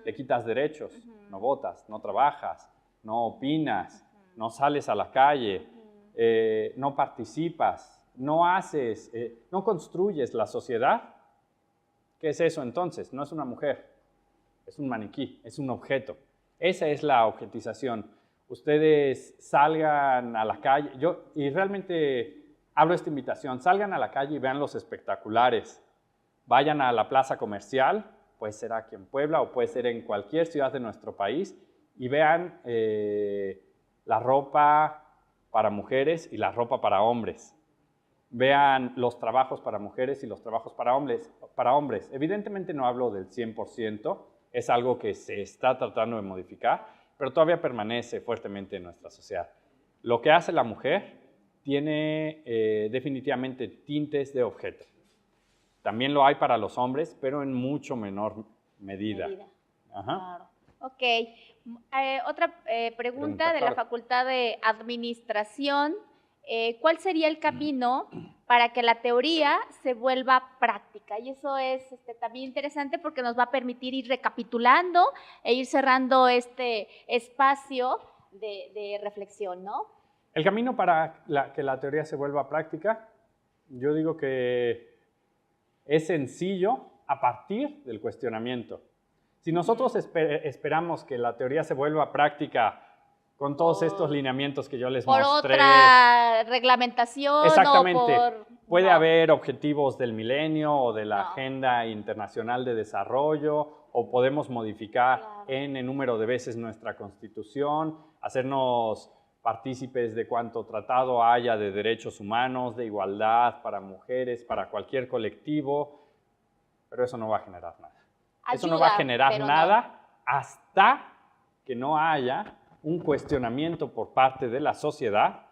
le quitas derechos, no votas, no trabajas, no opinas, no sales a la calle, no participas, no construyes la sociedad. ¿Qué es eso entonces? No es una mujer, es un maniquí, es un objeto. Esa es la objetización. Ustedes salgan a la calle, y realmente abro esta invitación, salgan a la calle y vean los espectaculares. Vayan a la plaza comercial, puede ser aquí en Puebla o puede ser en cualquier ciudad de nuestro país, y vean la ropa para mujeres y la ropa para hombres. vean los trabajos para mujeres y los trabajos para hombres. Evidentemente no hablo del 100%, es algo que se está tratando de modificar, pero todavía permanece fuertemente en nuestra sociedad. Lo que hace la mujer tiene definitivamente tintes de objeto. También lo hay para los hombres, pero en mucho menor medida. Ajá. Claro. Ok. Otra pregunta de la claro. Facultad de Administración. ¿Cuál sería el camino para que la teoría se vuelva práctica? Y eso es también interesante porque nos va a permitir ir recapitulando e ir cerrando este espacio de reflexión, ¿no? El camino para que la teoría se vuelva práctica, yo digo que es sencillo a partir del cuestionamiento. Si nosotros esperamos que la teoría se vuelva práctica con todos estos lineamientos que yo les mostré. Por otra reglamentación. Exactamente. Puede no. haber objetivos del milenio o de la No. Agenda Internacional de Desarrollo, o podemos modificar n número de veces nuestra Constitución, hacernos partícipes de cuánto tratado haya de derechos humanos, de igualdad para mujeres, para cualquier colectivo, pero eso no va a generar nada. Eso no va a generar nada hasta que no haya un cuestionamiento por parte de la sociedad,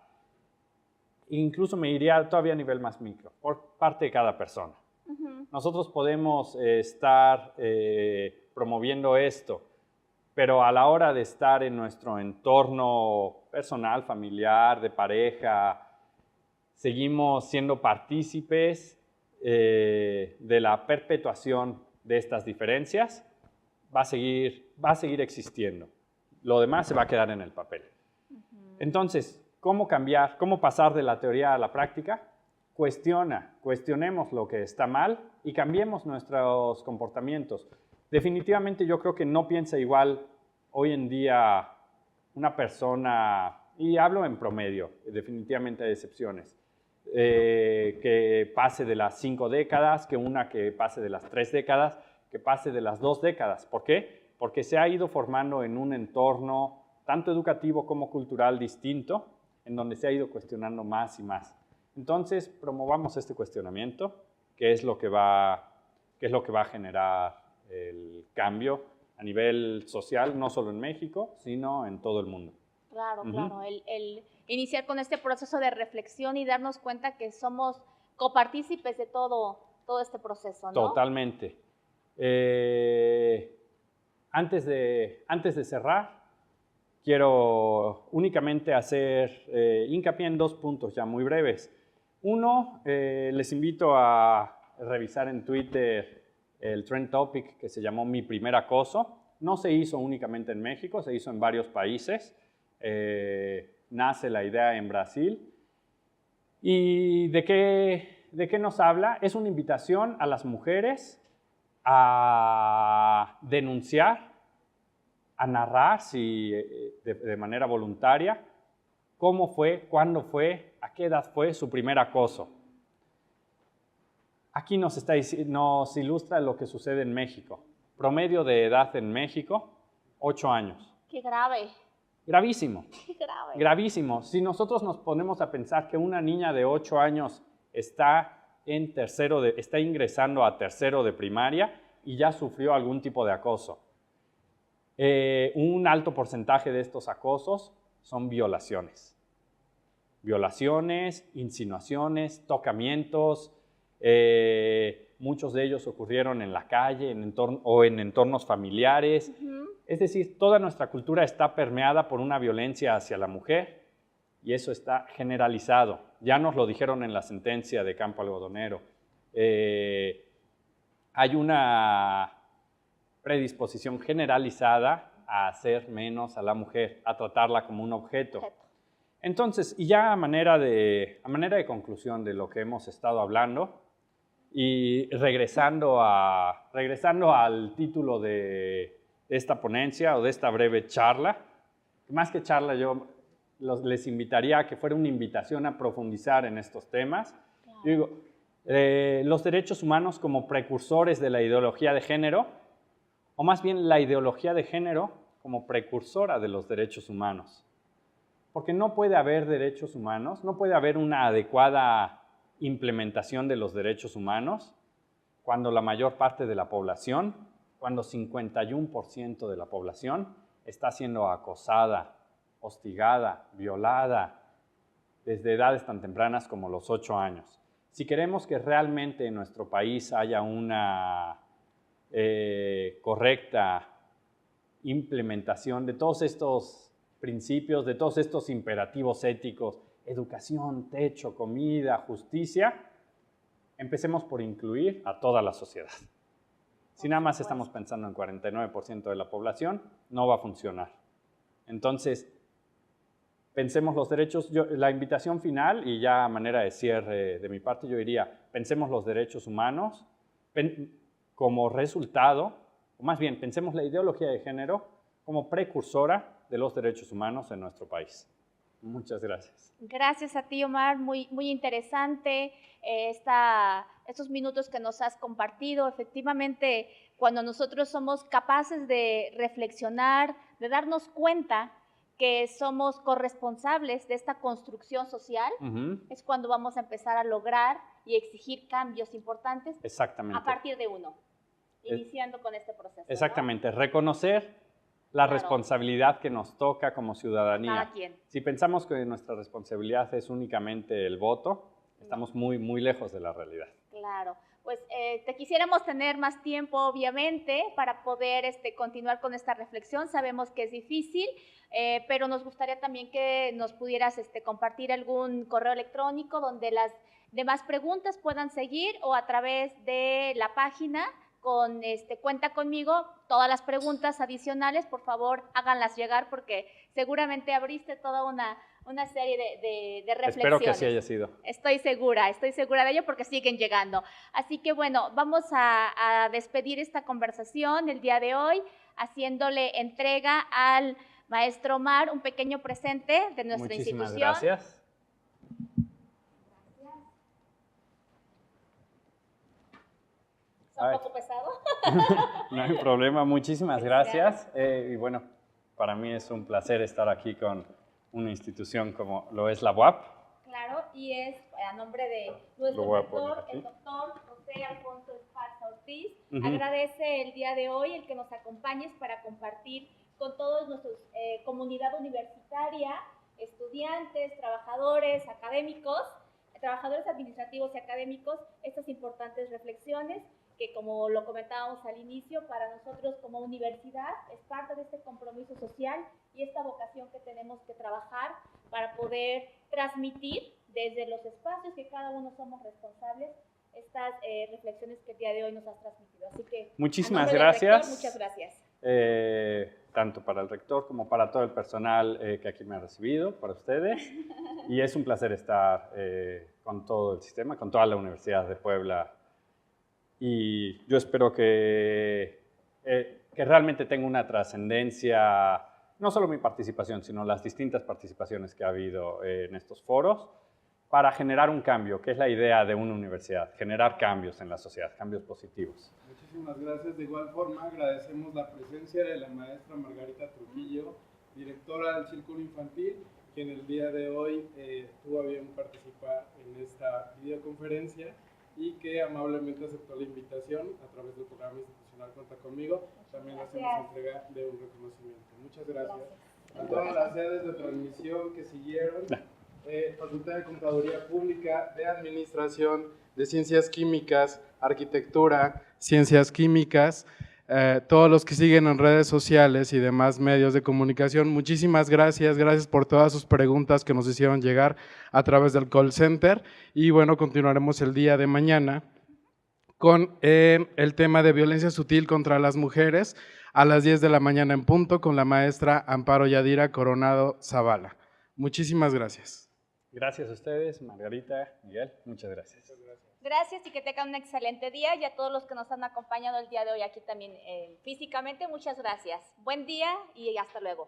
incluso me iría todavía a nivel más micro, por parte de cada persona. Nosotros podemos estar promoviendo esto, pero a la hora de estar en nuestro entorno personal, familiar, de pareja, seguimos siendo partícipes de la perpetuación de estas diferencias, va a seguir existiendo. Lo demás se va a quedar en el papel. Entonces, ¿cómo cambiar? ¿Cómo pasar de la teoría a la práctica? Cuestionemos lo que está mal y cambiemos nuestros comportamientos. Definitivamente yo creo que no piensa igual hoy en día una persona, y hablo en promedio, definitivamente hay excepciones, que pase de las 5 décadas, que una que pase de las 3 décadas, que pase de las 2 décadas. ¿Por qué? Porque se ha ido formando en un entorno tanto educativo como cultural distinto, en donde se ha ido cuestionando más y más. Entonces, promovamos este cuestionamiento, que es lo que va a generar el cambio a nivel social, no solo en México, sino en todo el mundo. Claro, claro. El iniciar con este proceso de reflexión y darnos cuenta que somos copartícipes de todo este proceso, ¿no? Totalmente. Antes de cerrar, quiero únicamente hacer hincapié en 2 puntos ya muy breves. Uno, les invito a revisar en Twitter el trend topic que se llamó Mi primer acoso. No se hizo únicamente en México, se hizo en varios países. Nace la idea en Brasil. ¿Y de qué nos habla? Es una invitación a las mujeres a denunciar, a narrar de manera voluntaria cómo fue, cuándo fue, a qué edad fue su primer acoso. Aquí nos ilustra lo que sucede en México. Promedio de edad en México, 8 años. ¡Qué grave! Gravísimo. ¡Qué grave! Gravísimo. Si nosotros nos ponemos a pensar que una niña de 8 años está ingresando a tercero de primaria y ya sufrió algún tipo de acoso. Un alto porcentaje de estos acosos son violaciones. Violaciones, insinuaciones, tocamientos. Muchos de ellos ocurrieron en la calle o en entornos familiares. Es decir, toda nuestra cultura está permeada por una violencia hacia la mujer y eso está generalizado. Ya nos lo dijeron en la sentencia de Campo Algodonero. Hay una predisposición generalizada a hacer menos a la mujer, a tratarla como un objeto. Entonces, y ya a manera de conclusión de lo que hemos estado hablando, y regresando al título de esta ponencia o de esta breve charla, más que charla yo les invitaría a que fuera una invitación a profundizar en estos temas. Claro. Yo digo, los derechos humanos como precursores de la ideología de género, o más bien la ideología de género como precursora de los derechos humanos. Porque no puede haber derechos humanos, no puede haber una adecuada implementación de los derechos humanos cuando la mayor parte de la población, cuando 51% de la población está siendo acosada, hostigada, violada desde edades tan tempranas como los 8 años. Si queremos que realmente en nuestro país haya una correcta implementación de todos estos principios, de todos estos imperativos éticos, educación, techo, comida, justicia, empecemos por incluir a toda la sociedad. Si nada más estamos pensando en 49% de la población, no va a funcionar. Entonces, pensemos los derechos. La invitación final, y ya a manera de cierre de mi parte, yo diría, pensemos los derechos humanos como resultado, o más bien, pensemos la ideología de género como precursora de los derechos humanos en nuestro país. Muchas gracias. Gracias a ti, Omar. Muy interesante estos minutos que nos has compartido. Efectivamente, cuando nosotros somos capaces de reflexionar, de darnos cuenta que somos corresponsables de esta construcción social, es cuando vamos a empezar a lograr y exigir cambios importantes. Exactamente. A partir de uno, iniciando con este proceso. Exactamente, ¿no? Reconocer la responsabilidad que nos toca como ciudadanía. Cada quien. Si pensamos que nuestra responsabilidad es únicamente el voto, estamos muy lejos de la realidad. Claro. Pues te quisiéramos tener más tiempo, obviamente, para poder continuar con esta reflexión. Sabemos que es difícil, pero nos gustaría también que nos pudieras compartir algún correo electrónico donde las demás preguntas puedan seguir, o a través de la página con Cuenta Conmigo. Todas las preguntas adicionales, por favor, háganlas llegar, porque seguramente abriste toda una serie de reflexiones. Espero que así haya sido. Estoy segura de ello, porque siguen llegando. Así que bueno, vamos a despedir esta conversación el día de hoy, haciéndole entrega al maestro Omar un pequeño presente de nuestra institución. Muchísimas gracias. ¿Es un poco pesado? No hay problema, muchísimas gracias. Y bueno, para mí es un placer estar aquí con una institución como lo es la UAP. Claro, y es a nombre de nuestro rector, el doctor José Alfonso Esparza Ortiz. Agradece el día de hoy el que nos acompañes para compartir con todos nuestros comunidad universitaria, estudiantes, trabajadores, académicos, trabajadores administrativos y académicos, estas importantes reflexiones que, como lo comentábamos al inicio, para nosotros como universidad es parte de este compromiso social y esta vocación que tenemos que trabajar para poder transmitir desde los espacios que cada uno somos responsables estas reflexiones que el día de hoy nos has transmitido. Así que, muchísimas gracias. Rector, muchas gracias. Tanto para el rector como para todo el personal que aquí me ha recibido, para ustedes. Y es un placer estar con todo el sistema, con toda la Universidad de Puebla. Y yo espero que realmente tenga una trascendencia, no solo mi participación, sino las distintas participaciones que ha habido en estos foros, para generar un cambio, que es la idea de una universidad, generar cambios en la sociedad, cambios positivos. Muchísimas gracias. De igual forma, agradecemos la presencia de la maestra Margarita Trujillo, directora del Círculo Infantil, quien el día de hoy tuvo a bien participar en esta videoconferencia y que amablemente aceptó la invitación a través del programa institucional Cuenta Conmigo. También hacemos entrega de un reconocimiento. Muchas gracias. A todas las sedes de transmisión que siguieron, Facultad de Contaduría Pública, de Administración, de Ciencias Químicas, Arquitectura, Ciencias Químicas, todos los que siguen en redes sociales y demás medios de comunicación, muchísimas gracias. Gracias por todas sus preguntas que nos hicieron llegar a través del call center. Y bueno, continuaremos el día de mañana con el tema de violencia sutil contra las mujeres a las 10 de la mañana en punto con la maestra Amparo Yadira Coronado Zavala. Muchísimas gracias. Gracias a ustedes, Margarita, Miguel, muchas gracias. Gracias y que tengan un excelente día, y a todos los que nos han acompañado el día de hoy aquí también físicamente, muchas gracias. Buen día y hasta luego.